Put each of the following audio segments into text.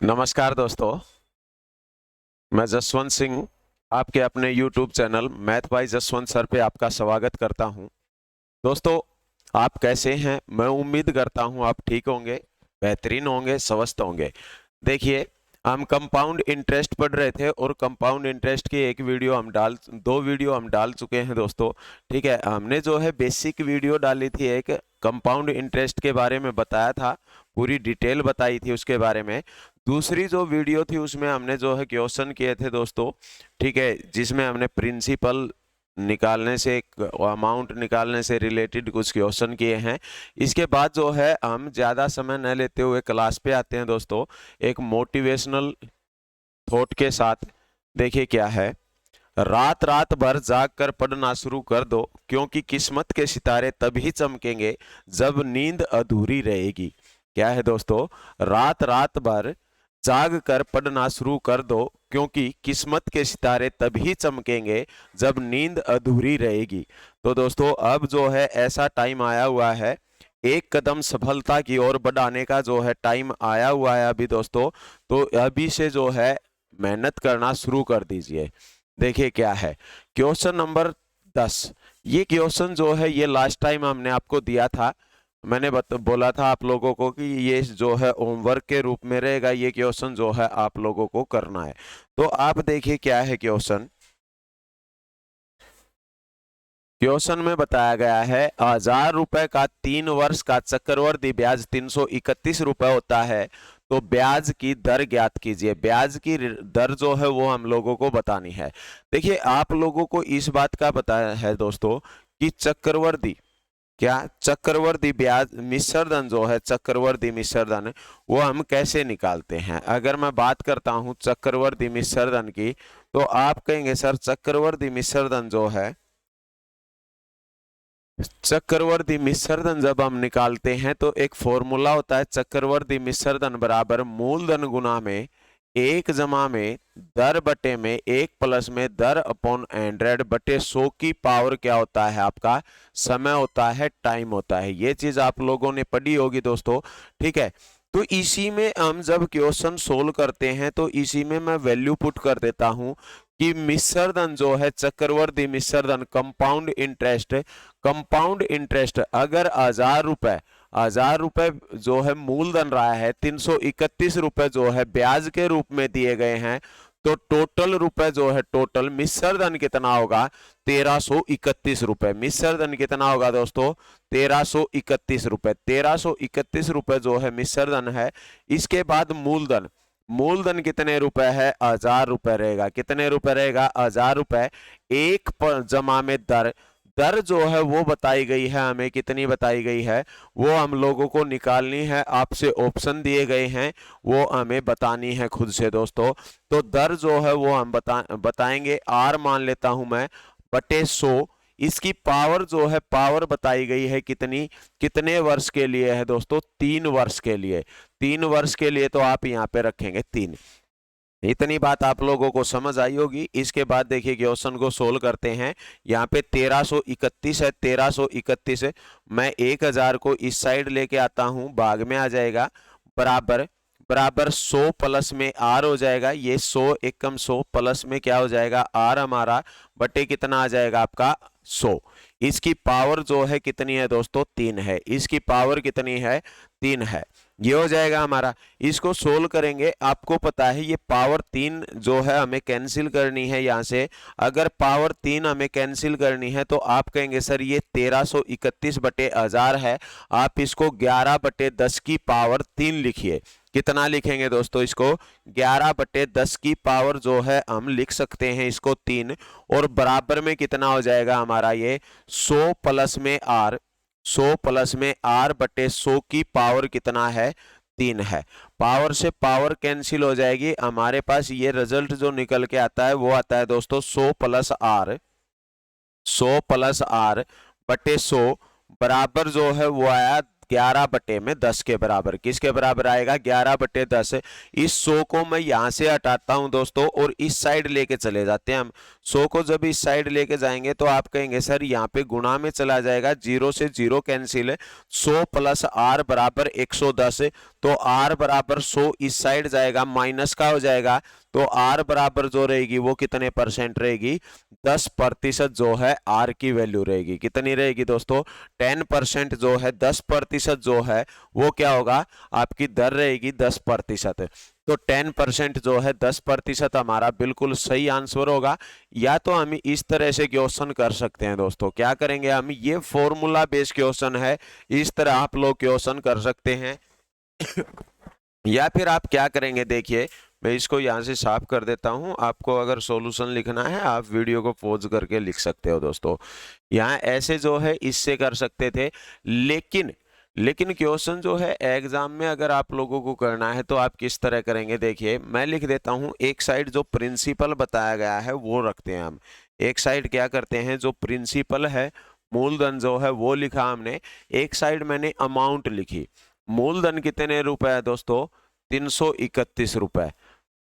नमस्कार दोस्तों, मैं जसवंत सिंह आपके अपने YouTube channel math bye Jaswant sir पे आपका स्वागत करता हूं। दोस्तों, आप कैसे हैं? मैं उम्मीद करता हूं आप ठीक होंगे, बेहतरीन होंगे, स्वस्थ होंगे। देखिए, हम कंपाउंड इंटरेस्ट पढ़ रहे थे और कंपाउंड इंटरेस्ट की दो वीडियो हम डाल चुके हैं दोस्तों। ठीक है, हमने जो है बेसिक वीडियो डाली थी, एक कंपाउंड इंटरेस्ट के बारे में बताया था, पूरी डिटेल बताई थी उसके बारे में। दूसरी जो वीडियो थी उसमें हमने जो है क्वेश्चन किए थे दोस्तों। ठीक है, जिसमें हमने प्रिंसिपल निकालने से, अमाउंट निकालने से रिलेटेड कुछ क्वेश्चन किए हैं। इसके बाद जो है हम ज़्यादा समय न लेते हुए क्लास पे आते हैं दोस्तों, एक मोटिवेशनल थॉट के साथ। देखिए क्या है, रात रात भर जाग कर पढ़ना शुरू कर दो, क्योंकि किस्मत के सितारे तभी चमकेंगे जब नींद अधूरी रहेगी। क्या है दोस्तों? रात रात भर जाग कर पढ़ना शुरू कर दो, क्योंकि किस्मत के सितारे तभी चमकेंगे जब नींद अधूरी रहेगी। तो दोस्तों, अब जो है ऐसा टाइम आया हुआ है, एक कदम सफलता की ओर बढ़ाने का जो है टाइम आया हुआ है अभी दोस्तों। तो अभी से जो है मेहनत करना शुरू कर दीजिए। देखिए क्या है, क्वेश्चन नंबर 10। ये क्वेश्चन जो है ये लास्ट टाइम हमने आपको दिया था। मैंने बोला था आप लोगों को कि ये जो है होमवर्क के रूप में रहेगा, ये क्वेश्चन जो है आप लोगों को करना है। तो आप देखिए क्या है क्वेश्चन। क्वेश्चन में बताया गया है 1000 रुपए का 3 वर्ष का चक्रवृद्धि ब्याज 331 रुपए होता है, तो ब्याज की दर ज्ञात कीजिए। ब्याज की दर जो है वो हम लोगों को बतानी है। देखिए, आप लोगों को इस बात का पता है दोस्तों कि चक्रवर्ती ब्याज मिश्रधन जो है, चक्रवर्ती मिश्रधन वो हम कैसे निकालते हैं। अगर मैं बात करता हूं चक्रवर्ती मिश्रधन की, तो आप कहेंगे सर चक्रवर्ती मिश्रधन जो है, चक्रवर्ती मिश्रधन जब हम निकालते हैं तो एक फॉर्मूला होता है, चक्रवर्ती मिश्रधन बराबर मूलधन गुना में 1 जमा में दर बटे में 1 प्लस में दर अपॉन 100 बटे 100 की पावर क्या होता है आपका? समय होता है, टाइम होता है। ये चीज आप लोगों ने पढ़ी होगी दोस्तों। ठीक है, तो इसी में हम जब क्वेश्चन सोल्व करते हैं तो इसी में मैं वैल्यू पुट कर देता हूं कि मिश्रधन जो है, चक्रवर्ती मिश्रधन कंपाउंड इंटरेस्ट अगर 1000 रुपए जो है मूलधन रहा है, 331 रुपए जो है ब्याज के रूप में दिए गए हैं, तो टोटल रुपए जो है, टोटल मिश्रधन कितना होगा? 1331 रुपए। मिश्रधन कितना होगा दोस्तों? 1331 रुपए। 1331 रुपए जो है मिश्रधन है। इसके बाद मूलधन कितने रुपए है? 1000 रुपए रहेगा। कितने रुपए रहेगा? 1000 रुपए। एक जमा में दर जो है वो बताई गई है हमें, कितनी बताई गई है वो हम लोगों को निकालनी है। आपसे ऑप्शन दिए गए हैं, वो हमें बतानी है खुद से दोस्तों। तो दर जो है वो हम बताएंगे, आर मान लेता हूं मैं, बटे 100। इसकी पावर जो है, पावर बताई गई है कितनी, कितने वर्ष के लिए है दोस्तों? 3 वर्ष के लिए। 3 वर्ष के लिए तो आप यहाँ पे रखेंगे 3। इतनी बात आप लोगों को समझ आई होगी। इसके बाद देखिए क्वेश्चन को सोल्व करते हैं। यहाँ पे 1331 है, 1331 है। मैं 1000 को इस साइड लेके आता हूं, भाग में आ जाएगा, बराबर बराबर 100 प्लस में आर हो जाएगा। ये 100 एकम 100 प्लस में क्या हो जाएगा? आर हमारा, बटे कितना आ जाएगा आपका? 100। इसकी पावर जो है कितनी है दोस्तों? 3 है। इसकी पावर कितनी है? 3 है। ये हो जाएगा हमारा। इसको सोल्व करेंगे, आपको पता है ये पावर 3 जो है हमें कैंसिल करनी है यहाँ से। अगर पावर 3 हमें कैंसिल करनी है तो आप कहेंगे सर ये 1331 बटे 1000 है, आप इसको 11 बटे 10 की पावर 3 लिखिए। कितना लिखेंगे दोस्तों इसको? 11 बटे 10 की पावर जो है हम लिख सकते हैं इसको 3। और बराबर में कितना हो जाएगा हमारा? ये 100 प्लस में आर, 100 प्लस में आर बटे 100 की पावर कितना है? 3 है। पावर से पावर कैंसिल हो जाएगी, हमारे पास ये रिजल्ट जो निकल के आता है वो आता है दोस्तों 100 प्लस आर, 100 प्लस आर बटे 100 बराबर जो है वो आया 11/10 के बराबर। किसके बराबर आएगा? 11/10। इस 100 को मैं यहां से हटाता हूं दोस्तों और इस साइड लेके चले जाते हैं हम। 100 को जब इस साइड लेके जाएंगे तो आप कहेंगे सर यहाँ पे गुणा में चला जाएगा, 0 से 0 कैंसिल है, 100 प्लस r बराबर 110। तो r बराबर 100 इस साइड जाएगा, माइनस का हो जाएगा, तो r बराबर जो रहेगी वो कितने परसेंट रहेगी? 10% जो है r की वैल्यू रहेगी। कितनी रहेगी दोस्तों? 10% जो है, 10% जो है वो क्या होगा? आपकी दर रहेगी 10%। तो 10% जो है 10% हमारा बिल्कुल सही आंसर होगा। या तो हम इस तरह से क्वेश्चन कर सकते हैं दोस्तों। क्या करेंगे हम? ये फॉर्मूला बेस्ड क्वेश्चन है, इस तरह आप लोग क्वेश्चन कर सकते हैं। या फिर आप क्या करेंगे, देखिए मैं इसको यहां से साफ कर देता हूं। आपको अगर सॉल्यूशन लिखना है आप वीडियो को पॉज करके लिख सकते हो दोस्तों। यहाँ ऐसे जो है इससे कर सकते थे, लेकिन क्वेश्चन जो है एग्जाम में अगर आप लोगों को करना है तो आप किस तरह करेंगे? देखिए मैं लिख देता हूं। एक साइड जो प्रिंसिपल बताया गया है वो रखते हैं हम। एक साइड क्या करते हैं, जो प्रिंसिपल है, मूलधन जो है वो लिखा हमने। एक साइड मैंने अमाउंट लिखी। मूलधन कितने रुपए है दोस्तों? 331 रुपए।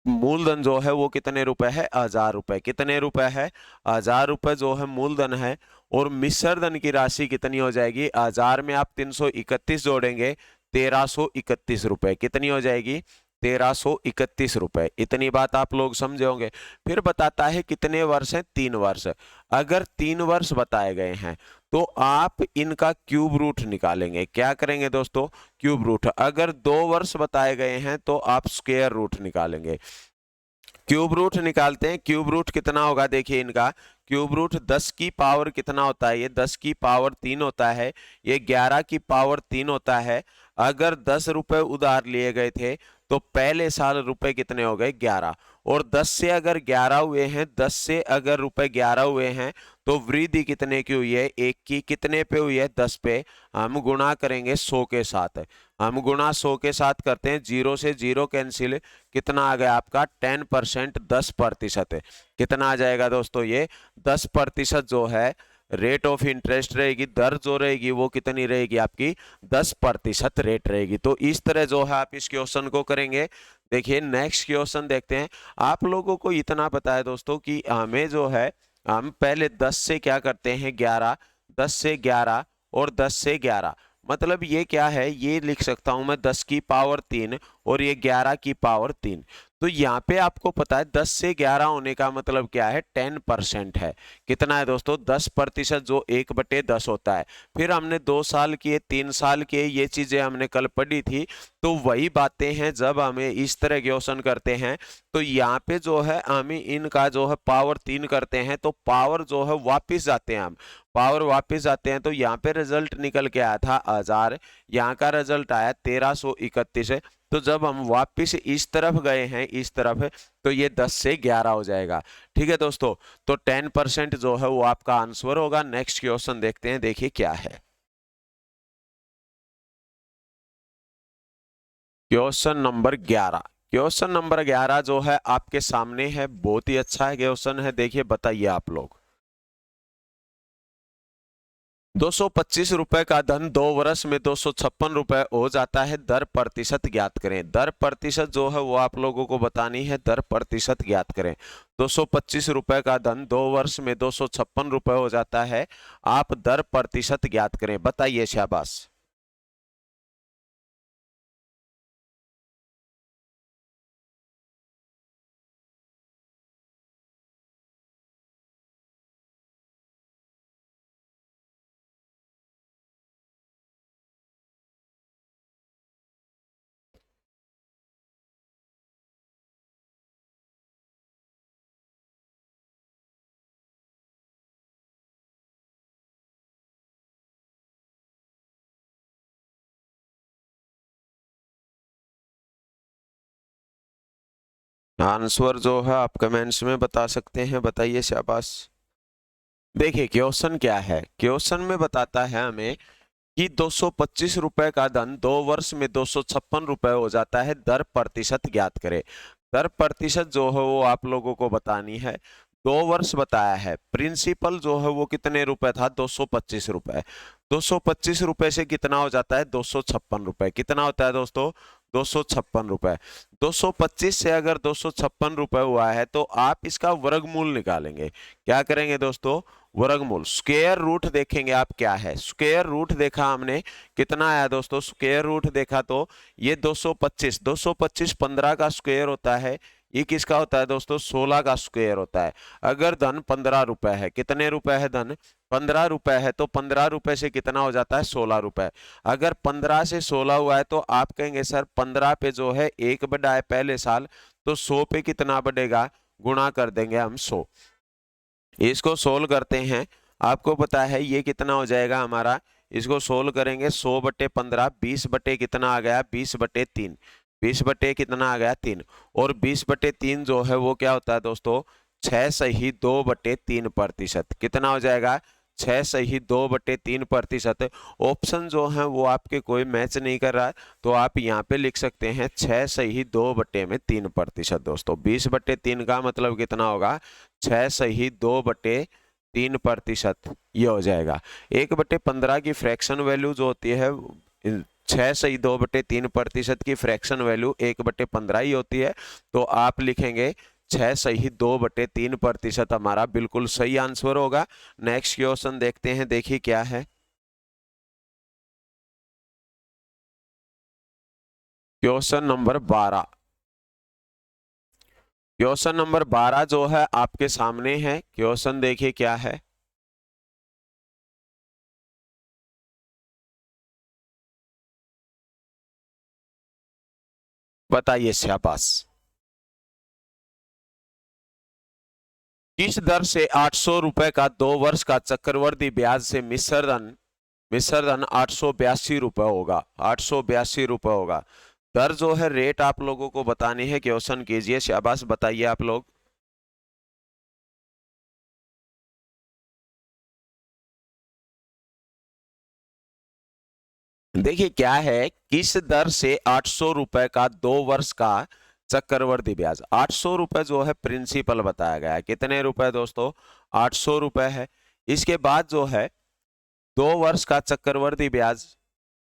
मूलधन जो है वो कितने रुपए है? 1000 रुपए। कितने रुपए है? 1000 रुपए जो है मूलधन है। और मिश्रधन की राशि कितनी हो जाएगी? 1000 में आप 331 जोड़ेंगे, 1331 रुपए। कितनी हो जाएगी? 1331 रुपए। इतनी बात आप लोग समझे होंगे। फिर बताता है कितने वर्ष हैं? 3 वर्ष। अगर 3 वर्ष बताए गए हैं तो आप इनका क्यूब रूट निकालेंगे। क्या करेंगे दोस्तों? Cube root. अगर 2 वर्ष बताए गए हैं तो आप स्क्वायर रूट निकालेंगे। क्यूब रूट निकालते हैं। क्यूब रूट कितना होगा? देखिए इनका क्यूब रूट 10 की पावर कितना होता है? ये 10 की पावर 3 होता है, ये 11 की पावर 3 होता है। अगर 10 रुपए उधार लिए गए थे तो पहले साल रुपए कितने हो गए? 11। और 10 से अगर 11 हुए हैं, 10 से अगर रुपए 11 हुए हैं तो वृद्धि कितने की हुई है? 1 की। कितने पे हुई है? 10 पे। हम गुणा करेंगे 100 के साथ। हम गुणा 100 के साथ करते हैं, 0 से 0 कैंसिल। कितना आ गया आपका? 10%, 10%। कितना आ जाएगा दोस्तों? ये 10% जो है रेट ऑफ इंटरेस्ट रहेगी, दर जो रहेगी वो कितनी रहेगी? आपकी 10% रेट रहेगी। तो इस तरह जो है आप इस क्वेश्चन को करेंगे। देखिए नेक्स्ट क्वेश्चन देखते हैं। आप लोगों को इतना पता है दोस्तों कि हमें जो है, हम पहले 10 से क्या करते हैं? 11। 10 से 11 और 10 से 11, मतलब ये क्या है? ये लिख सकता हूं मैं 10 की पावर 3 और ये 11 की पावर 3। तो यहाँ पे आपको पता है 10 से 11 होने का मतलब क्या है? 10% है। कितना है दोस्तों? 10%, जो 1/10 होता है। फिर हमने 2 साल किए, 3 साल किए, ये चीजें हमने कल पढ़ी थी। तो वही बातें हैं, जब हमें इस तरह क्वेश्चन करते हैं तो यहाँ पे जो है हमें इनका जो है पावर 3 करते हैं तो पावर जो है वापिस जाते हैं हम। पावर वापिस जाते हैं तो यहाँ पे रिजल्ट निकल के आया था 1000, यहाँ का रिजल्ट आया 1331। तो जब हम वापिस इस तरफ गए हैं, इस तरफ, तो ये 10 से 11 हो जाएगा। ठीक है दोस्तों, तो 10% जो है वो आपका आंसर होगा। नेक्स्ट क्वेश्चन देखते हैं, देखिए क्या है। Question number 11। क्वेश्चन नंबर 11 जो है आपके सामने है, बहुत ही अच्छा है क्वेश्चन है। देखिए बताइए आप लोग। 225 रुपए का धन 2 वर्ष में 256 रुपए हो जाता है, दर प्रतिशत ज्ञात करें। दर प्रतिशत जो है वो आप लोगों को बतानी है, दर प्रतिशत ज्ञात करें। 225 रुपए का धन 2 वर्ष में 256 रुपए हो जाता है, आप दर प्रतिशत ज्ञात करें। बताइए, शाबाश। आंसर जो है आप कमेंट्स में बता सकते हैं। बताइए, शाबाश। देखिए क्वेश्चन क्या है। क्वेश्चन में बताता है हमें कि 225 रुपए का धन 2 वर्ष में 256 रुपए हो जाता है, दर प्रतिशत ज्ञात करें। दर प्रतिशत जो है वो आप लोगों को बतानी है। 2 वर्ष बताया है, प्रिंसिपल जो है वो कितने रुपए था, 225 रुपए। 225 रुपए से कितना हो जाता है, 256 रुपए। कितना होता है दोस्तों, 256 रुपए। 225 से अगर 256 रुपए हुआ है तो आप इसका वर्गमूल निकालेंगे। क्या करेंगे दोस्तों, वर्गमूल, स्क्वायर रूट देखेंगे आप क्या है। स्क्वायर रूट देखा हमने, कितना आया दोस्तों, स्क्वायर रूट देखा तो ये 225, 225 15 का स्क्वायर होता है। ये किसका होता है दोस्तों, 16 का स्क्वायर होता है। अगर धन 15 रुपए है, कितने रुपए है धन, 15 रुपए है, तो 15 रुपए से कितना हो जाता है, 16 रुपए। अगर 15 से 16 हुआ है तो आप कहेंगे सर 15 पे जो है 1 बढ़ा है पहले साल, तो 100 पे कितना बढ़ेगा, गुणा कर देंगे हम 100। इसको सोल्व करते हैं, आपको पता है ये कितना हो जाएगा हमारा, इसको सोल्व करेंगे 100/15, 20 बटे कितना आ गया, 20/3, 20 बटे कितना आ गया 3। और 20/3 जो है वो क्या होता है दोस्तों, 6/2/3%। कितना हो जाएगा, 6/2/3%। ऑप्शन जो है वो आपके कोई मैच नहीं कर रहा है, तो आप यहाँ पे लिख सकते हैं 6/2/3%। दोस्तों 20/3 का मतलब कितना होगा, 6/2/3%, ये हो जाएगा। 1/15 की फ्रैक्शन वैल्यू जो होती है, 6/2/3% की फ्रैक्शन वैल्यू 1/15 ही होती है। तो आप लिखेंगे 6/2/3% हमारा बिल्कुल सही आंसर होगा। नेक्स्ट क्वेश्चन देखते हैं, देखिए क्या है। क्वेश्चन नंबर 12, क्वेश्चन नंबर 12 जो है आपके सामने है। क्वेश्चन देखिए क्या है। बताइए शाबाश। किस दर से 800 रुपए का 2 वर्ष का चक्रवृद्धि ब्याज से मिश्रधन 882 रुपए होगा, 882 रुपए होगा। दर जो है रेट आप लोगों को बतानी है, क्वेश्चन कीजिए, शाबाश बताइए आप लोग। देखिए क्या है, किस दर से 800 रुपए का 2 वर्ष का चक्रवृद्धि ब्याज, 800 रुपए जो है प्रिंसिपल बताया गया है, कितने रुपए दोस्तों, 800 रुपए है। इसके बाद जो है 2 वर्ष का चक्रवृद्धि ब्याज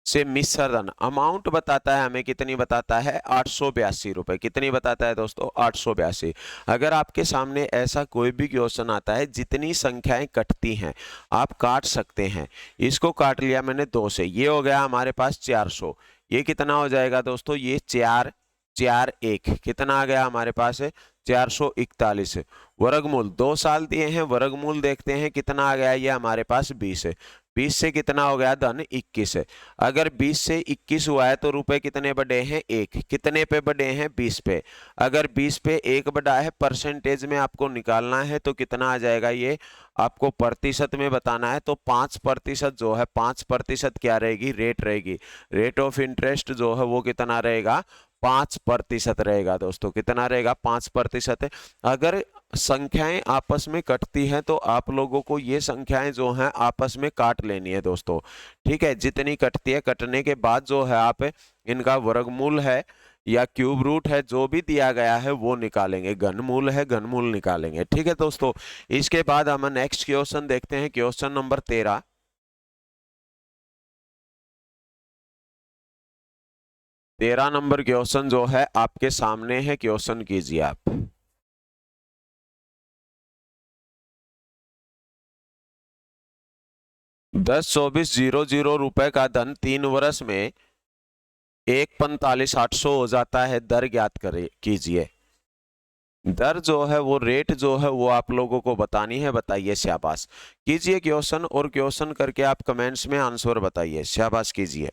से मिश्रधन अमाउंट बताता है हमें, कितनी बताता है, 882 रुपए। कितनी बताता है दोस्तों, 882। अगर आपके सामने ऐसा कोई भी क्वेश्चन आता है जितनी संख्याएं कटती हैं, आप काट सकते हैं। इसको काट लिया मैंने 2 से, ये हो गया हमारे पास 400। ये कितना हो जाएगा दोस्तों, ये 4 4 1 कितना आ गया हमारे पास है, 441। वर्गमूल 2 साल दिए हैं, वर्गमूल देखते हैं कितना आ गया, ये हमारे पास 20 है। 20 से कितना हो गया धन, 21 है। अगर 20 से 21 हुआ है तो रुपए कितने बढ़े हैं, 1। कितने पे बढ़े हैं, 20 पे। अगर 20 पे 1 बढ़ा है, परसेंटेज में आपको निकालना है तो कितना आ जाएगा, ये आपको प्रतिशत में बताना है। तो 5% जो है, 5% क्या रहेगी, रेट रहेगी। रेट ऑफ इंटरेस्ट जो है वो कितना रहेगा, 5% रहेगा दोस्तों। कितना रहेगा, 5%। अगर संख्याएं आपस में कटती हैं तो आप लोगों को ये संख्याएं जो हैं आपस में काट लेनी है दोस्तों। ठीक है, जितनी कटती है, कटने के बाद जो है आप इनका वर्गमूल है या क्यूब रूट है, जो भी दिया गया है वो निकालेंगे, घनमूल है घनमूल निकालेंगे। ठीक है दोस्तों, इसके बाद हम नेक्स्ट क्वेश्चन देखते हैं, क्वेश्चन नंबर 13। 13 नंबर क्वेश्चन जो है आपके सामने है, क्वेश्चन कीजिए आप। 1024,000 रुपए का धन 3 वर्ष में 1,45,800 हो जाता है, दर ज्ञात करे कीजिए। दर जो है वो, रेट जो है वो आप लोगों को बतानी है, बताइए शाबाश। कीजिए क्वेश्चन, और क्वेश्चन करके आप कमेंट्स में आंसर बताइए, शाबाश कीजिए।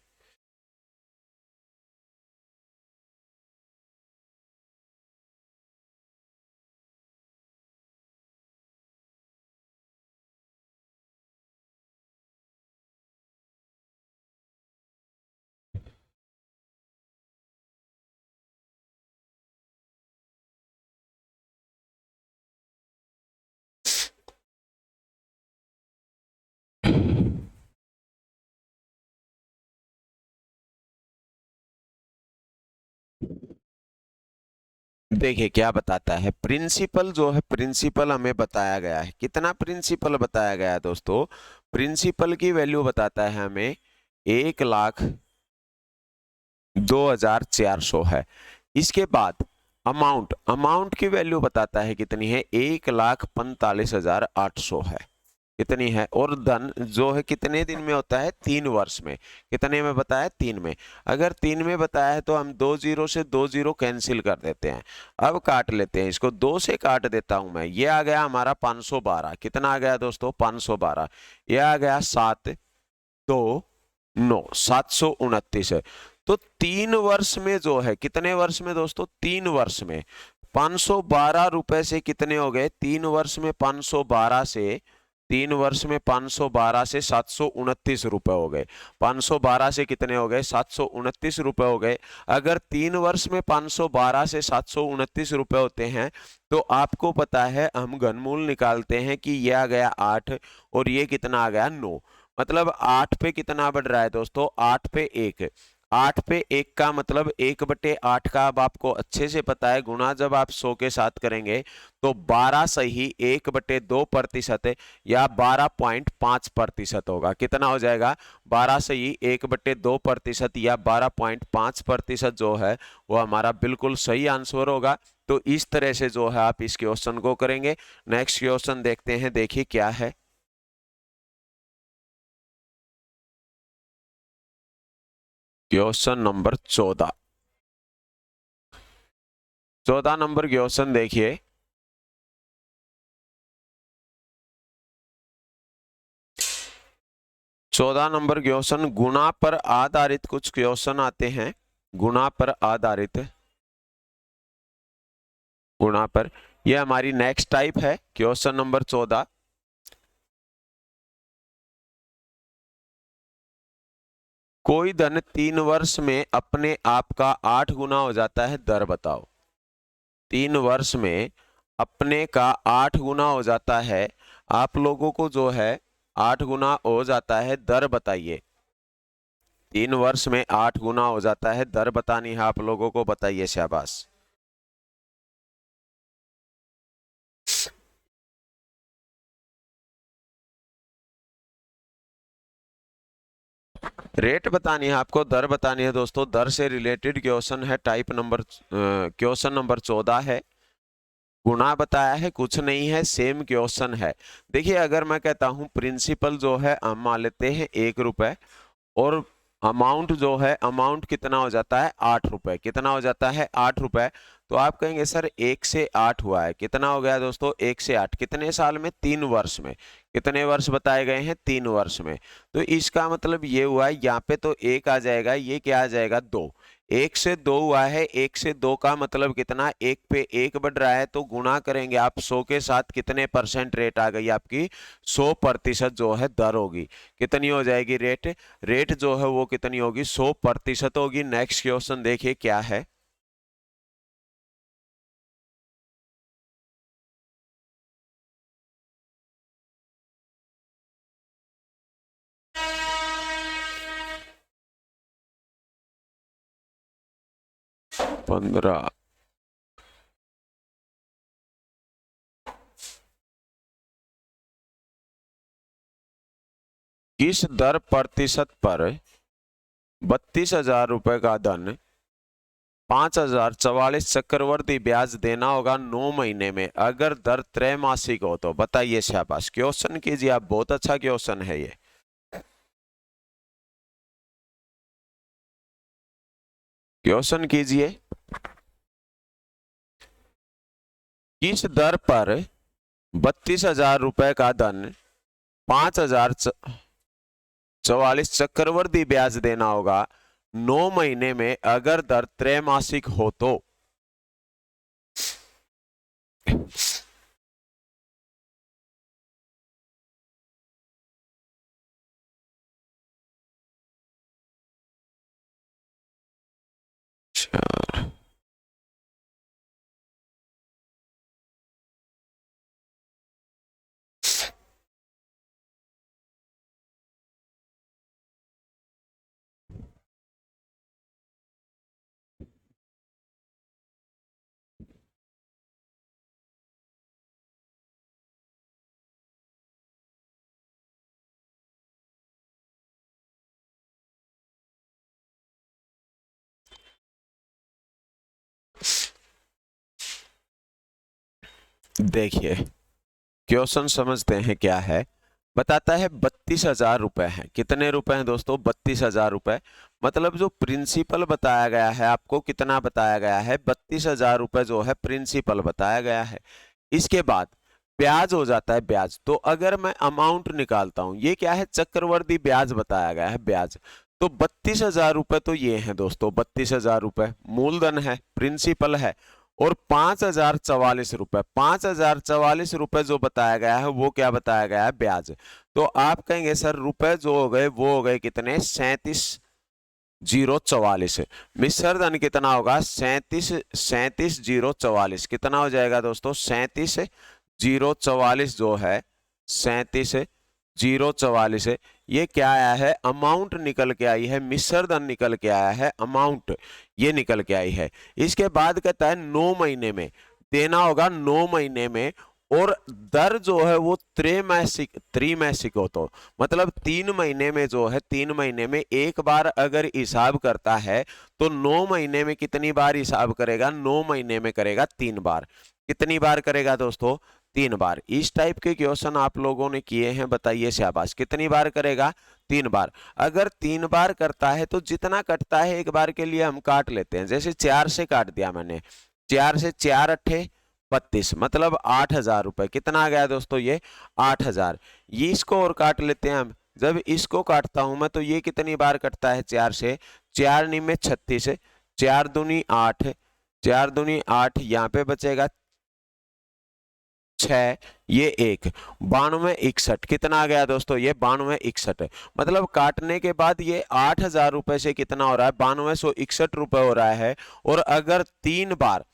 देखिए क्या बताता है प्रिंसिपल, जो है प्रिंसिपल हमें बताया गया है। कितना प्रिंसिपल बताया गया है दोस्तों? प्रिंसिपल की वैल्यू बताता है हमें 1,02,400 है। इसके बाद अमाउंट, अमाउंट की वैल्यू बताता है कितनी है, 1,45,800 है। कितनी है? और धन जो है कितने दिन में होता है, 3 वर्ष में। कितने में बताया? 3 में। अगर 3 में बताया है तो हम 2 जीरो से 2 जीरो कैंसिल कर देते हैं। अब काट लेते हैं इसको, 2 से काट देता हूं मैं। ये आ गया हमारा 512। कितना आ गया दोस्तों? 512। ये आ गया 7 2 9 729 है। तो 3 वर्ष में जो है, कितने वर्ष में दोस्तों? 3 वर्ष में 512 रुपए से कितने हो गए? 3 वर्ष में 512 से, 3 वर्ष में 512 से 729 रुपए हो गए। 512 से कितने हो गए? 729 रुपए हो गए। अगर 3 वर्ष में 512 से 729 रुपए होते हैं तो आपको पता है, हम घनमूल निकालते हैं कि यह आ गया 8 और ये कितना आ गया? 9। मतलब 8 पे कितना बढ़ रहा है दोस्तों? 8 पे 1। 8 पे 1 का मतलब 1/8 का अब आपको अच्छे से पता है, गुणा जब आप 100 के साथ करेंगे तो 12 सही 1/2% या 12.5% होगा। कितना हो जाएगा? 12 सही 1/2% या 12.5% जो है वो हमारा बिल्कुल सही आंसर होगा। तो इस तरह से जो है आप इस क्वेश्चन को करेंगे। नेक्स्ट क्वेश्चन देखते हैं, देखिए क्या है। Question number 14। 14 नंबर क्वेश्चन देखिए। चौदह नंबर क्वेश्चन, गुणा पर आधारित कुछ क्वेश्चन आते हैं। गुणा पर आधारित, गुणा पर, यह हमारी नेक्स्ट टाइप है। Question number 14। कोई धन 3 वर्ष में अपने आप का 8 गुना हो जाता है, दर बताओ। 3 वर्ष में अपने का 8 गुना हो जाता है, आप लोगों को जो है 8 गुना हो जाता है, दर बताइए। 3 वर्ष में 8 गुना हो जाता है, दर बतानी है आप लोगों को, बताइए। शाबाश। रेट बतानी है आपको, दर बतानी है दोस्तों। दर से रिलेटेड क्वेश्चन है, टाइप नंबर, क्वेश्चन नंबर 14 है। गुणा बताया है, कुछ नहीं है, सेम क्वेश्चन है। देखिए अगर मैं कहता हूं प्रिंसिपल जो है हम मान लेते हैं 1 रुपए, और अमाउंट जो है, अमाउंट कितना हो जाता है? 8 रुपए। कितना हो जाता है? 8 रुपए। तो आप कहेंगे सर 1 से 8 हुआ है। कितना हो गया दोस्तों? 1 से 8 कितने साल में? 3 वर्ष में। कितने वर्ष बताए गए हैं? 3 वर्ष में। तो इसका मतलब ये हुआ है, यहाँ पे तो 1 आ जाएगा, ये क्या आ जाएगा? 2। 1 से 2 हुआ है, 1 से 2 का मतलब कितना? 1 पे 1 बढ़ रहा है, तो गुणा करेंगे आप 100 के साथ, कितने परसेंट रेट आ गई आपकी? 100% जो है दर होगी। कितनी हो जाएगी रेट? रेट जो है वो कितनी होगी? 100% होगी। नेक्स्ट क्वेश्चन देखिए क्या है। पंद्रह। किस दर प्रतिशत पर 32,000 रुपए का धन 5,044 चक्रवर्ती ब्याज देना होगा 9 महीने में, अगर दर त्रैमासिक हो तो? बताइए। शाबाश, क्वेश्चन कीजिए आप, बहुत अच्छा क्वेश्चन है ये। क्वेश्चन कीजिए। किस दर पर 32,000 रुपए का धन 5,044 चक्रवर्ती ब्याज देना होगा 9 महीने में, अगर दर त्रैमासिक हो तो? देखिए क्वेश्चन समझते हैं क्या है। बताता है 32,000 रुपए हैं। कितने रुपए हैं दोस्तों? 32,000 रुपए। मतलब जो प्रिंसिपल बताया गया है आपको, कितना बताया गया है? 32,000 रुपए जो है प्रिंसिपल बताया गया है। इसके बाद ब्याज हो जाता है ब्याज। तो अगर मैं अमाउंट निकालता हूं, ये क्या है? चक्रवर्ती ब्याज बताया गया है, ब्याज। तो 32,000 रुपए तो ये है दोस्तों, 32,000 रुपए मूलधन है, प्रिंसिपल है। और 5,044 रुपए, 5,044 रुपए जो बताया गया है वो क्या बताया गया है? ब्याज। तो आप कहेंगे सर रुपए जो हो गए वो हो गए कितने? 37,044। मिश्र धन कितना होगा? 37,044 कितना हो जाएगा दोस्तों? 37,044 जो है 37,044 है। ये क्या आया है? अमाउंट निकल के आई है, मिश्र धन निकल के आया है, अमाउंट ये निकल के आई है। इसके बाद कहता है 9 महीने में देना होगा, 9 महीने में। और दर जो है वो त्रिमासिक हो, तो मतलब 3 महीने में जो है, 3 महीने में एक बार अगर हिसाब करता है तो 9 महीने में कितनी बार हिसाब करेगा? 9 महीने में करेगा 3 बार। कितनी बार करेगा दोस्तों? 3 बार। इस टाइप के क्वेश्चन आप लोगों ने किए हैं, बताइए शाबाश। कितनी बार करेगा? 3 बार। अगर 3 बार करता है तो जितना कटता है एक बार के लिए हम काट लेते हैं। जैसे 4 से काट दिया मैंने, 4 से 4 अट्ठे 32, मतलब 8,000 रुपए। कितना आ गया दोस्तों? ये 8,000। ये इसको और काट लेते हैं हम। जब इसको काटता हूं मैं तो ये कितनी बार कटता है? 4 से, 4 में 36, 4 दूनी 8, 4 दूनी 8, यहाँ पे बचेगा 6, ये 1, 92 61। कितना आ गया दोस्तों? ये 92 61। मतलब काटने के बाद ये 8,000 रुपए से कितना हो रहा है? 9261 रुपए हो रहा है। और अगर 3 बार,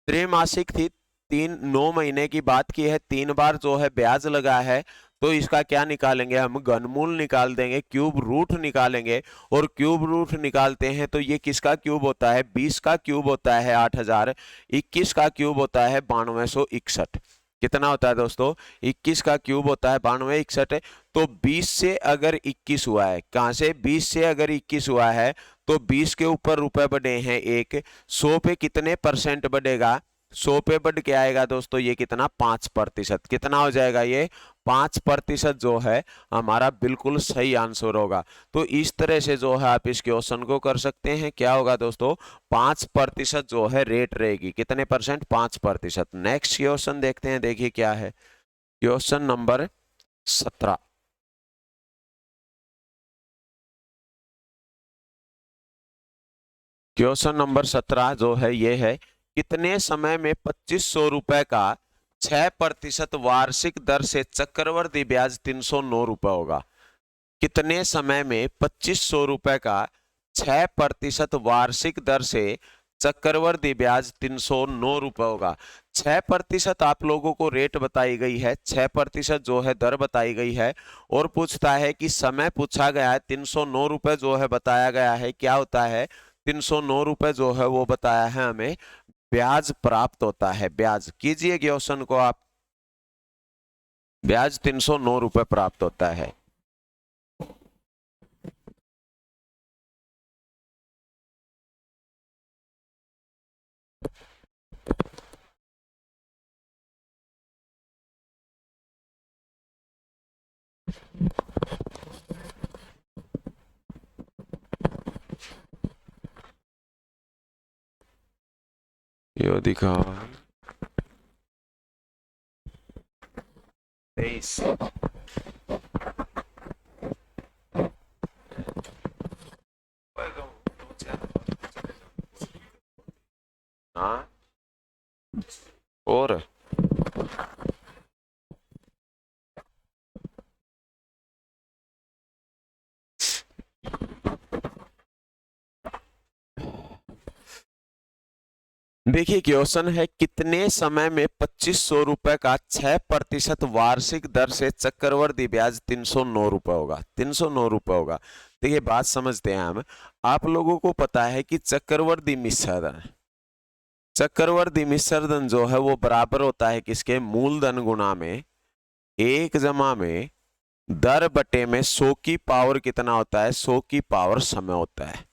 त्रैमासिक थी, 9 महीने की बात की है, 3 बार जो है ब्याज लगा है, तो इसका क्या निकालेंगे हम? घनमूल निकाल देंगे, क्यूब रूट निकालेंगे। और क्यूब रूट निकालते हैं तो ये किसका क्यूब होता है? 20 का क्यूब होता है 8,000, 21 का क्यूब होता है 9261। कितना होता है दोस्तों? 21 का क्यूब होता है 9261। तो 20 से अगर 21 हुआ है, कहां से? 20 से अगर 21 हुआ है तो 20 के ऊपर रुपए बढ़े हैं 1, 100 पे कितने परसेंट बढ़ेगा? 100 पे बढ़ के आएगा दोस्तों ये कितना? 5%। कितना हो जाएगा ये? 5% जो है हमारा बिल्कुल सही आंसर होगा। तो इस तरह से जो है आप इस क्वेश्चन को कर सकते हैं। क्या होगा दोस्तों? 5% जो है रेट रहेगी। कितने परसेंट? 5%। नेक्स्ट क्वेश्चन देखते हैं, देखिए क्या है। Question number 17। क्वेश्चन नंबर 17 जो है ये है, कितने समय में 2500 रुपए का 6% वार्षिक दर से चक्रवृद्धि ब्याज 309 रुपए होगा? कितने समय में 2500 रुपए का 6% वार्षिक दर से चक्रवृद्धि ब्याज 309 रुपए होगा? 6% आप लोगों को रेट बताई गई है, 6% जो है दर बताई गई है। और पूछता है कि समय पूछा गया है, 309 रुपए जो है बताया गया है। क्या होता है? 309 रुपए जो है वो बताया है हमें, ब्याज प्राप्त होता है। ब्याज कीजिए क्वेश्चन को आप। ब्याज 309 रुपए प्राप्त होता है। यो दिखा 23। हाँ, और देखिए क्वेश्चन है, कितने समय में 2500 रुपए का 6% वार्षिक दर से चक्रवृद्धि ब्याज 309 रुपए होगा? 309 रुपए होगा। देखिए बात समझते हैं हम। आप लोगों को पता है कि चक्रवृद्धि मिश्रण, चक्रवृद्धि मिश्रण जो है वो बराबर होता है किसके? मूलधन गुणा में 1 जमा में दर बटे में 100 की पावर कितना होता है? 100 की पावर समय होता है।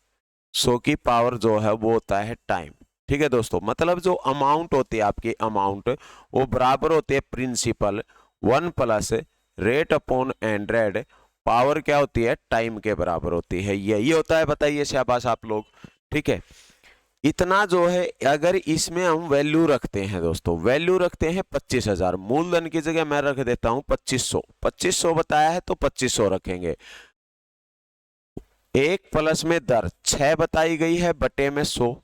100 की पावर जो है वो होता है टाइम। ठीक है दोस्तों, मतलब जो अमाउंट होती है आपकी अमाउंट वो बराबर होती है principal 1 plus rate upon 100 power क्या होती है टाइम के बराबर होती है। यही होता है, बताइए शाबाश आप लोग। ठीक है, इतना जो है अगर इसमें हम वैल्यू रखते हैं दोस्तों, वैल्यू रखते हैं 25,000, मूलधन की जगह मैं रख देता हूं 2500। 2500 बताया है तो 2500 रखेंगे। 1 प्लस में दर 6 बताई गई है बटे में 100,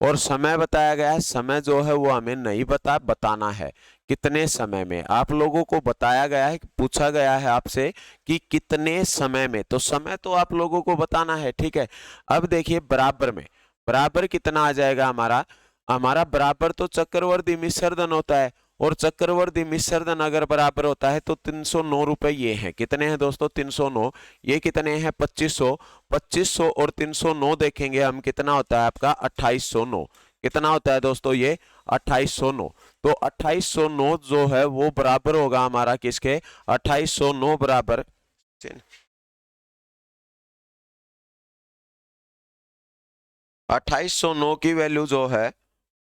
और समय बताया गया है, समय जो है वो हमें नहीं बताना है कितने समय में। आप लोगों को बताया गया है, पूछा गया है आपसे कि कितने समय में, तो समय तो आप लोगों को बताना है। ठीक है, अब देखिए बराबर में, बराबर कितना आ जाएगा हमारा, हमारा बराबर तो चक्रवर्ती मिश्रधन होता है, और चक्रवर्ती मिश्रधन अगर बराबर होता है तो 309 रुपए ये हैं। कितने हैं दोस्तों 309, ये कितने हैं 2500। 2500 और 309 देखेंगे हम, कितना होता है आपका 2809। कितना होता है दोस्तों ये 2809। तो 2809 जो है वो बराबर होगा हमारा किसके, 2809 बराबर 2809 की वैल्यू जो है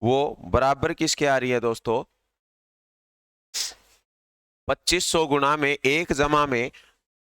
वो बराबर किसके आ रही है दोस्तों, 2500 गुणा में 1 जमा में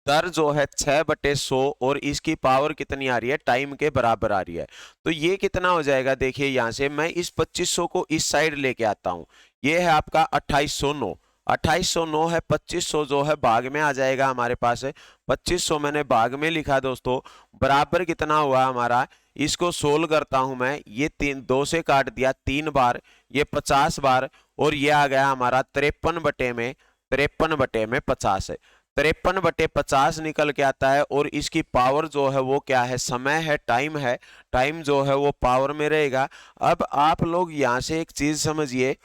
दर जो है 6/100, और इसकी पावर कितनी आ रही है टाइम के बराबर आ रही है। तो ये कितना हो जाएगा, देखिए यहां से मैं इस 2500 को इस साइड लेके आता हूं, ये है आपका 2809। 2809 है, 2500 जो है भाग में आ जाएगा हमारे पास है, 2500 मैंने भाग में लिखा दोस्तों, बराबर कितना हुआ हमारा, इसको सोल्व करता हूं मैं, ये 2 से काट दिया 3 बार, ये 50 बार, और ये आ गया हमारा 53/50 है। 53/50 निकल के आता है, और इसकी पावर जो है वो क्या है, समय है, टाइम है, टाइम जो है वो पावर में रहेगा। अब आप लोग यहां से एक चीज समझिए,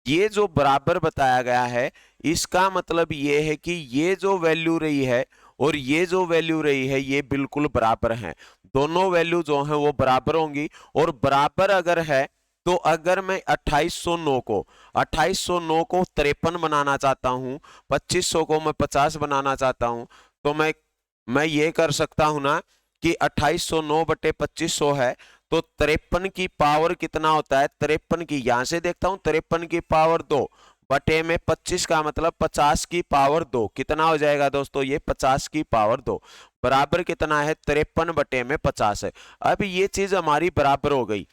ये जो बराबर बताया गया है इसका मतलब ये है कि ये जो वैल्यू रही है और ये जो वैल्यू रही है ये बिल्कुल बराबर हैं, दोनों वैल्यू जो है वो बराबर होंगी। और बराबर अगर है तो अगर मैं 2809 को 53 बनाना चाहता हूं, 2500 को मैं 50 बनाना चाहता हूं, तो मैं ये कर सकता हूं ना कि 2809 बटे 2500 है, तो 53 की पावर कितना होता है, 53 की यहां से देखता हूं 53 की पावर 2 बटे में 25 का मतलब 50 की पावर 2, कितना हो जाएगा दोस्तों ये 50 की पावर 2 बराबर कितना है 53/50 है। अब ये चीज हमारी बराबर हो गई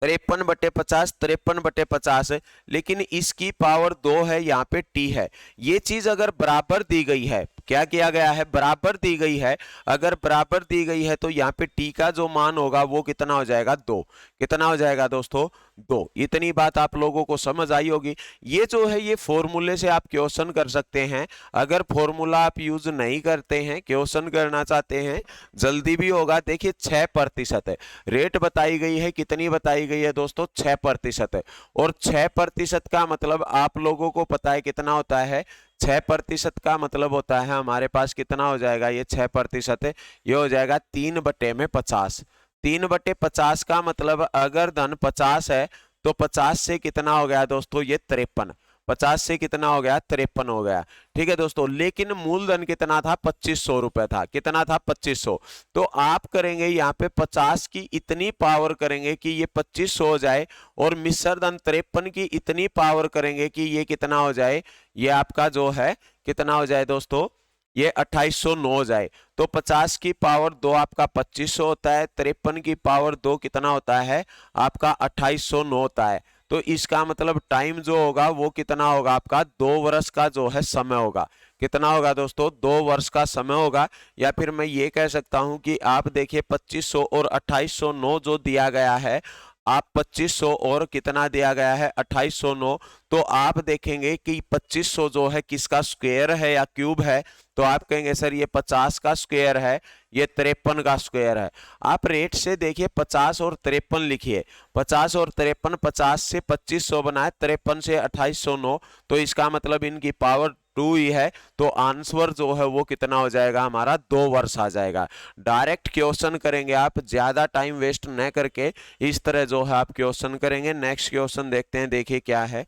53/50, 53/50 है, लेकिन इसकी पावर 2 है, यहाँ पे टी है। ये चीज अगर बराबर दी गई है, क्या किया गया है, बराबर दी गई है, अगर बराबर दी गई है तो यहाँ पे टी का जो मान होगा वो कितना हो जाएगा 2। कितना हो जाएगा दोस्तों 2। इतनी बात आप लोगों को समझ आई होगी। ये जो है ये फॉर्मूले से आप क्वेश्चन कर सकते हैं। अगर फॉर्मूला आप यूज नहीं करते हैं, क्वेश्चन करना चाहते हैं, जल्दी भी होगा। देखिए 6% है, रेट बताई गई है, कितनी बताई गई है दोस्तों 6% है, और 6% का मतलब आप लोगों को पता है कितना होता है, 6% का मतलब होता है हमारे पास कितना हो जाएगा, ये 6% है, ये हो जाएगा 3/50। 3/50 का मतलब अगर धन 50 है तो 50 से कितना हो गया दोस्तों ये 53, 50 से कितना हो गया 53 हो गया। ठीक है दोस्तों, लेकिन मूलधन कितना था 2500 रुपए था, कितना था 2500। तो आप करेंगे यहाँ पे 50 की इतनी पावर करेंगे कि ये 2500 हो जाए, और मिश्रधन 53 की इतनी पावर करेंगे कि ये कितना हो जाए, ये आपका जो है कितना हो जाए दोस्तों, ये 2809 हो जाए। तो 50 की पावर 2 आपका 2500 होता है, 53 की पावर 2 कितना होता है आपका 2809 होता है। तो इसका मतलब टाइम जो होगा वो कितना होगा आपका 2 वर्ष का जो है समय होगा। कितना होगा दोस्तों 2 वर्ष का समय होगा। या फिर मैं ये कह सकता हूं कि आप देखिए 2500 और 2809 जो दिया गया है, आप 2500 और कितना दिया गया है 2809, तो आप देखेंगे कि 2500 जो है किसका स्क्वायर है या क्यूब है, तो आप कहेंगे सर ये 50 का स्क्वायर है, ये 53 का स्क्वायर है। आप रेट से देखिए 50 और 53 लिखिए, 50 और 53, 50 से 2500 बना है, 53 से 2809, तो इसका मतलब इनकी पावर 2 ही है। तो आंसर जो है वो कितना हो जाएगा हमारा 2 वर्ष आ जाएगा। डायरेक्ट क्वेश्चन करेंगे आप, ज्यादा टाइम वेस्ट न करके इस तरह जो है आप क्वेश्चन करेंगे। नेक्स्ट क्वेश्चन देखते हैं, देखिए क्या है।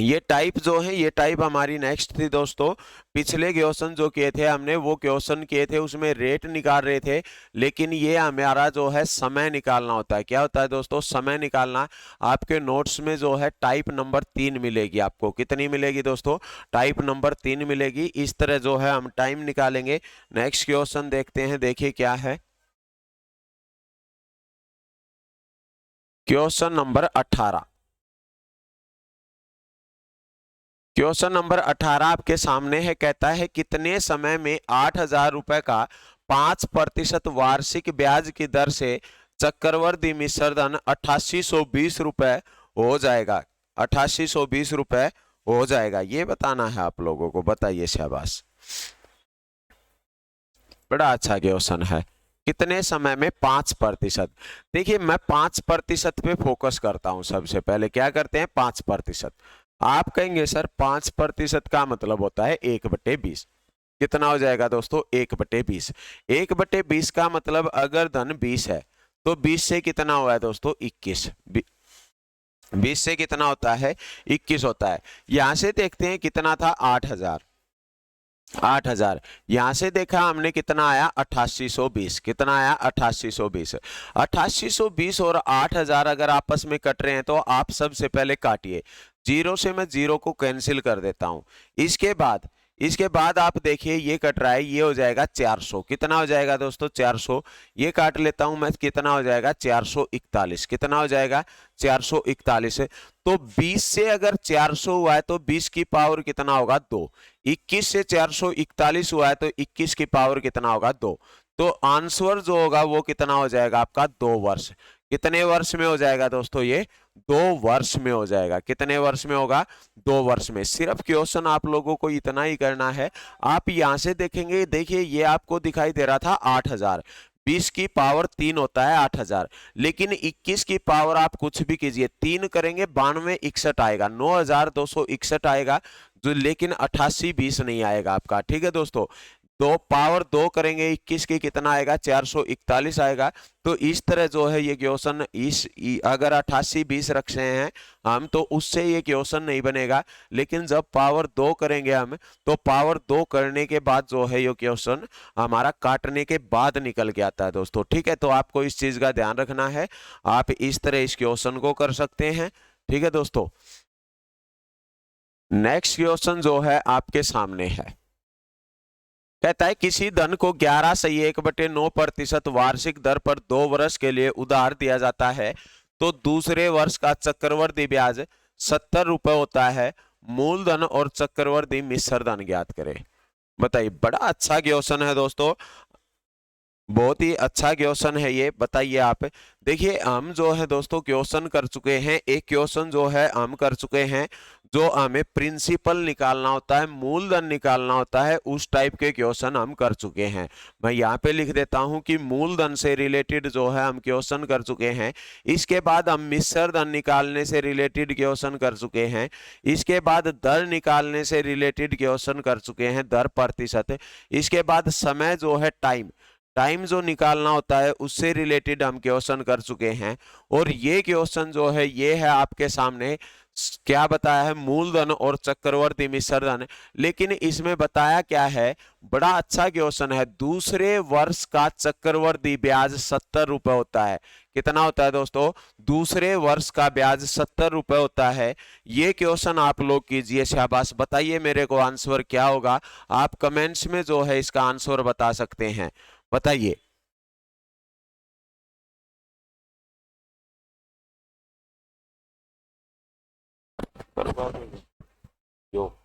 ये टाइप जो है, ये टाइप हमारी नेक्स्ट थी दोस्तों। पिछले क्वेश्चन जो किए थे हमने, वो क्वेश्चन किए थे उसमें रेट निकाल रहे थे, लेकिन ये हमारा जो है समय निकालना होता है। क्या होता है दोस्तों? समय निकालना। आपके नोट्स में जो है टाइप नंबर 3 मिलेगी आपको। कितनी मिलेगी दोस्तों? टाइप नंबर 3 मिलेगी। इस तरह जो है हम टाइम निकालेंगे। नेक्स्ट क्वेश्चन देखते हैं, देखिए क्या है। Question number 18। क्वेश्चन नंबर 18 आपके सामने है। कहता है कितने समय में 8,000 रुपए का 5% वार्षिक ब्याज की दर से चक्रवर्ती मिश्रधन 8820 रुपए हो जाएगा। 8820 रुपए हो जाएगा, ये बताना है आप लोगों को। बताइए। शाबाश, बड़ा अच्छा क्वेश्चन है। कितने समय में 5%? देखिए, मैं 5% पे फोकस करता हूं। सबसे पहले क्या करते हैं? 5%। आप कहेंगे सर 5% का मतलब होता है 1/20। कितना हो जाएगा दोस्तों? 1/20। 1/20 का मतलब अगर धन 20 है तो 20 से कितना हुआ है दोस्तों? 21। 20 से कितना होता है? 21 होता है। यहां से देखते हैं कितना था? 8,000। 8,000। यहां से देखा हमने कितना आया? 8820। कितना आया? 8820। 8820 और 8,000 अगर आपस में कट रहे हैं तो आप सबसे पहले काटिए। जीरो से मैं जीरो को कैंसिल कर देता हूं। इसके बाद आप देखिए ये कट रहा है, ये हो जाएगा 400। कितना हो जाएगा दोस्तों? 400। ये काट लेता हूं मैं, कितना हो जाएगा? 441। कितना हो जाएगा? 441। तो 20 से अगर 400 हुआ है तो 20 की पावर कितना होगा? 2। 21 से 441 हुआ है तो 21 की पावर कितना होगा? 2। तो आंसर जो होगा वो कितना हो जाएगा आपका? 2 वर्ष। कितने वर्ष में हो जाएगा दोस्तों? ये 2 वर्ष में हो जाएगा। कितने वर्ष में होगा? 2 वर्ष में। सिर्फ क्वेश्चन आप लोगों को इतना ही करना है। आप यहां से देखेंगे, देखिए ये आपको दिखाई दे रहा था 8,000। 20 की पावर 3 होता है 8,000, लेकिन 21 की पावर आप कुछ भी कीजिए, 3 करेंगे 92 61 आएगा, 9,261 आएगा जो, लेकिन 8820 नहीं आएगा आपका। ठीक है दोस्तों, दो पावर 2 करेंगे 21 की कितना आएगा? 441 आएगा। तो इस तरह जो है ये क्वेश्चन, अगर 8820 रख रहे हैं हम तो उससे ये क्वेश्चन नहीं बनेगा, लेकिन जब पावर 2 करेंगे हम तो पावर 2 करने के बाद जो है ये क्वेश्चन हमारा काटने के बाद निकल के आता है दोस्तों। ठीक है, तो आपको इस चीज का ध्यान रखना है। आप इस तरह इस क्वेश्चन को कर सकते हैं। ठीक है दोस्तों, नेक्स्ट क्वेश्चन जो है आपके सामने है। कहता है किसी धन को 11/1/9% वार्षिक दर पर 2 वर्ष के लिए उधार दिया जाता है तो दूसरे वर्ष का चक्रवर्ती ब्याज 70 रुपए होता है। मूलधन और चक्रवर्ती मिश्र धन ज्ञात करें। बताइए, बड़ा अच्छा क्वेश्चन है दोस्तों, बहुत ही अच्छा क्वेश्चन है ये। बताइए आप। देखिए हम जो है दोस्तों क्वेश्चन कर चुके हैं, एक क्वेश्चन जो है हम कर चुके हैं जो हमें प्रिंसिपल निकालना होता है, मूलधन निकालना होता है, उस टाइप के क्वेश्चन हम कर चुके हैं। मैं यहाँ पे लिख देता हूं कि मूलधन से रिलेटेड जो है हम क्वेश्चन कर चुके हैं। इसके बाद हम मिश्र धन निकालने से रिलेटेड क्वेश्चन कर चुके हैं। इसके बाद दर निकालने से रिलेटेड क्वेश्चन कर चुके हैं, दर प्रतिशत। इसके बाद समय जो है टाइम जो निकालना होता है उससे रिलेटेड हम क्वेश्चन कर चुके हैं। और ये क्वेश्चन जो है ये है आपके सामने, क्या बताया है? मूलधन और चक्रवर्ती मिश्र धन। लेकिन इसमें बताया क्या है? बड़ा अच्छा क्वेश्चन है। दूसरे वर्ष का चक्रवर्ती ब्याज 70 रुपए होता है। कितना होता है दोस्तों? दूसरे वर्ष का ब्याज 70 रुपए होता है। ये क्वेश्चन आप लोग कीजिए। शाबाश, बताइए मेरे को आंसर क्या होगा। आप कमेंट्स में जो है इसका आंसर बता सकते हैं। बताइए। जो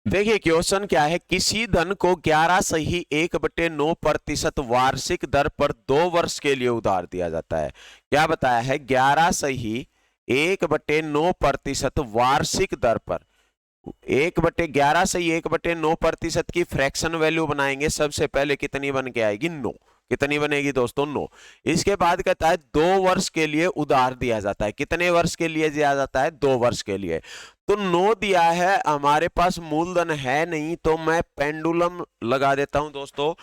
देखिए क्वेश्चन क्या है, किसी धन को 11/1/9% वार्षिक दर पर 2 वर्ष के लिए उधार दिया जाता है। क्या बताया है? 11/1/9% वार्षिक दर पर 11/1/9% की फ्रैक्शन वैल्यू बनाएंगे। सबसे पहले कितनी बन के आएगी? 9। कितनी बनेगी दोस्तों? 9। इसके बाद कहता है 2 वर्ष के लिए उधार दिया जाता है। कितने वर्ष के लिए दिया जाता है? 2 वर्ष के लिए। तो 9 दिया है, हमारे पास मूलधन है नहीं, तो मैं पेंडुलम लगा देता हूं दोस्तों।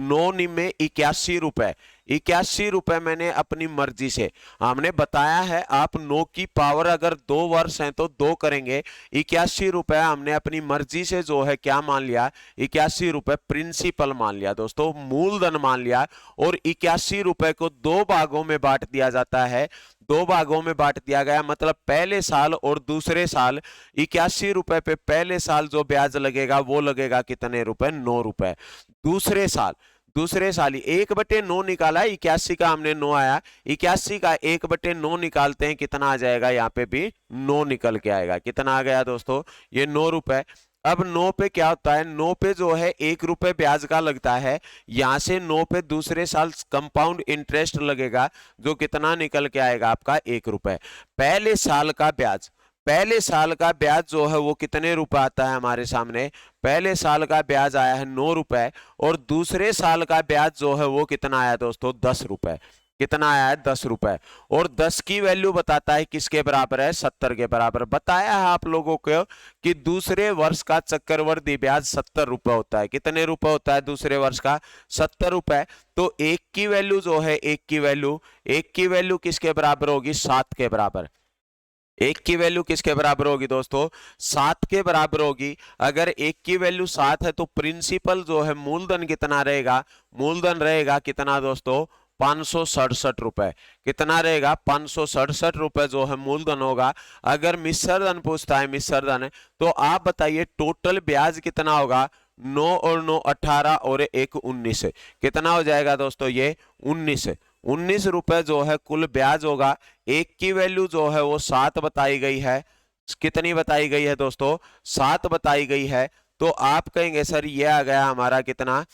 9 में 81 रुपए, 81 रुपए मैंने अपनी मर्जी से, हमने बताया है आप 9 की पावर अगर 2 वर्ष है तो 2 करेंगे। 81 रुपए हमने अपनी मर्जी से जो है क्या मान लिया, 81 रुपए प्रिंसिपल मान लिया दोस्तों, मूलधन मान लिया। और 81 रुपए को 2 भागों में बांट दिया जाता है, 2 भागों में बांट दिया गया, मतलब पहले साल और दूसरे साल। 81 रुपए पे पहले साल जो ब्याज लगेगा वो लगेगा कितने रुपए, 9 रुपए। दूसरे साल ही 1/9 निकाला, 81 का हमने 9 आया, 81 का 1/9 निकालते हैं, कितना आ जाएगा, यहाँ पे भी 9 निकल के आएगा। कितना आ गया दोस्तों, ये 9 रुपए। अब 9 पे क्या होता है, 9 पे जो है 1 रुपए ब्याज का लगता है, यहां से 9 पे दूसरे साल कंपाउंड इंटरेस्ट लगेगा, जो कितना निकल के आएगा आपका 1 रुपए। पहले साल का ब्याज जो है वो कितने रुपए आता है हमारे सामने, पहले साल का ब्याज आया है 9 रुपए, और दूसरे साल का ब्याज जो है वो कितना आया दोस्तों, 10 रुपए। कितना आया है, 10 रुपए। और 10 की वैल्यू बताता है किसके बराबर है, 70 के बराबर। बताया है आप लोगों को कि दूसरे वर्ष का चक्रवृद्धि ब्याज 70 रुपए होता है। कितने रुपए होता है दूसरे वर्ष का, 70 रुपए। तो एक की वैल्यू जो है, एक की वैल्यू किसके बराबर होगी, 7 के बराबर। एक की वैल्यू किसके बराबर होगी दोस्तों, 7 के बराबर होगी। अगर एक की वैल्यू 7 है तो प्रिंसिपल जो है मूलधन कितना रहेगा, मूलधन रहेगा कितना दोस्तों, 567 रुपए। कितना रहेगा, 567 रुपए जो है मूलधन होगा। अगर मिश्रधन पूछता है, मिश्रधन, तो आप बताइए टोटल ब्याज कितना होगा, 9 और 9 18 और 1 19, कितना हो जाएगा दोस्तों, ये 19 रुपए जो है कुल ब्याज होगा। एक की वैल्यू जो है वो 7 बताई गई है, कितनी बताई गई है दोस्तों, 7 बताई गई है। तो आप कहेंगे सर ये आ गया हमारा कितना,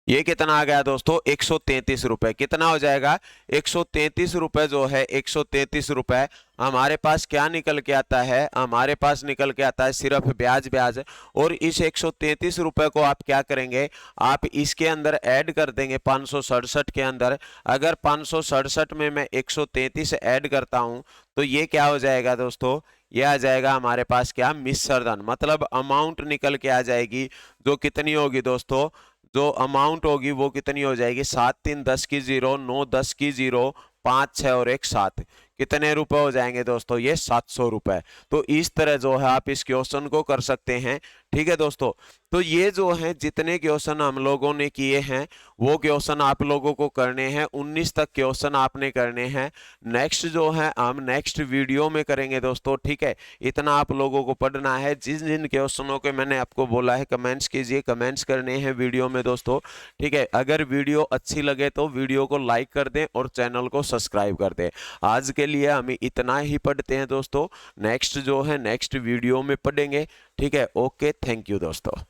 ये कितना आ गया दोस्तों, 133 रुपए। कितना हो जाएगा, 133 रुपए जो है, 133 रुपए हमारे पास क्या निकल के आता है, हमारे पास निकल के आता है सिर्फ ब्याज। और इस 133 रुपए को आप क्या करेंगे, आप इसके अंदर ऐड कर देंगे 567 के अंदर। अगर 567 में मैं 133 ऐड करता हूं तो ये क्या हो जाएगा दोस्तों, ये आ जाएगा हमारे पास क्या, मिश्रधन, मतलब अमाउंट निकल के आ जाएगी, जो कितनी होगी दोस्तों, जो अमाउंट होगी वो कितनी हो जाएगी, 7 3 10 की 0, 9 10 की 0, 5 6 और 1 7, कितने रुपए हो जाएंगे दोस्तों, ये 700 रुपए। तो इस तरह जो है आप इस क्वेश्चन को कर सकते हैं। ठीक है दोस्तों, तो ये जो है जितने क्वेश्चन हम लोगों ने किए हैं वो क्वेश्चन आप लोगों को करने हैं, 19 तक क्वेश्चन आपने करने हैं। नेक्स्ट जो है हम नेक्स्ट वीडियो में करेंगे दोस्तों। ठीक है, इतना आप लोगों को पढ़ना है। जिन जिन क्वेश्चनों के मैंने आपको बोला है कमेंट्स कीजिए, कमेंट्स करने हैं वीडियो में दोस्तों। ठीक है, अगर वीडियो अच्छी लगे तो वीडियो को लाइक कर दें और चैनल को सब्सक्राइब कर दें। आज के लिए हम इतना ही पढ़ते हैं दोस्तों, नेक्स्ट जो है नेक्स्ट वीडियो में पढ़ेंगे। ठीक है, ओके, थैंक यू दोस्तों।